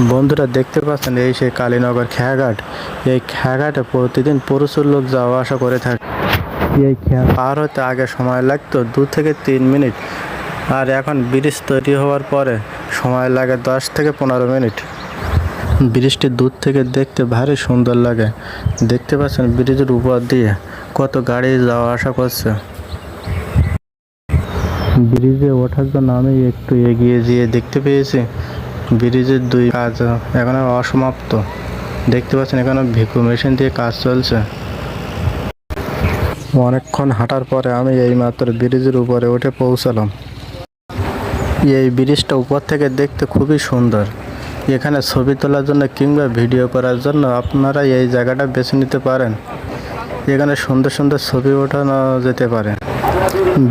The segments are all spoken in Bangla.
বন্ধুরা দেখতে পাচ্ছেন এই সেই কালীনগর খেয়াঘাট। এই খেয়াঘাটে প্রতিদিন প্রচুর লোক যাওয়া আসা করে থাকে। এই খেয়া পার হতে আগে সময় লাগতো 2 থেকে 3 মিনিট, আর এখন ব্রিজ তৈরি হওয়ার পরে সময় লাগে 10 থেকে 15 মিনিট। ব্রিজটি দূর থেকে দেখতে ভারী সুন্দর লাগে। দেখতে পাচ্ছেন ব্রিজের উপর দিয়ে কত গাড়ি যাওয়া আসা করছে। ব্রিজে ওঠার জন্য আমি একটু এগিয়ে যেয়ে দেখতে পেয়েছি ব্রিজের দুই কাজ এখনো অসমাপ্ত। দেখতে পাচ্ছেন এখানে ভিকু মেশিন দিয়ে কাজ চলছে। অনেকক্ষণ হাঁটার পরে আমি এইমাত্র ব্রিজের উপরে উঠে পৌঁছালাম। এই ব্রিজটা উপর থেকে দেখতে খুবই সুন্দর। এখানে ছবি তোলার জন্য কিংবা ভিডিও করার জন্য আপনারা এই জায়গাটা বেছে নিতে পারেন। এখানে সুন্দর সুন্দর ছবি ওঠানো যেতে পারে।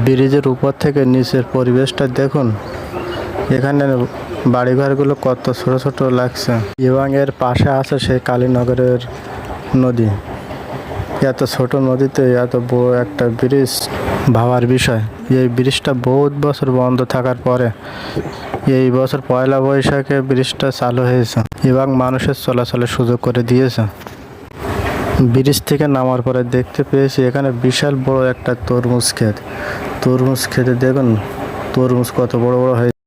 ব্রিজের উপর থেকে নিচের পরিবেশটা দেখুন। এখানে বাড়িঘরগুলো কত ছোট ছোট লাগছে, এবং এর পাশে আছে সেই কালীনগরের নদী। এত ছোট নদীতে এত বড় একটা ব্রিজ ভাবার বিষয়। এই ব্রিজটা বহুত বছর বন্ধ থাকার পরে এই বছর পয়লা বৈশাখে ব্রিজটা চালু হয়েছে এবং মানুষের চলাচলের সুযোগ করে দিয়েছে। ব্রিজ থেকে নামার পরে দেখতে পেয়েছি এখানে বিশাল বড় একটা তরমুজ ক্ষেত। তরমুজ খেতে দেখুন তরমুজ কত বড় বড় হয়েছে।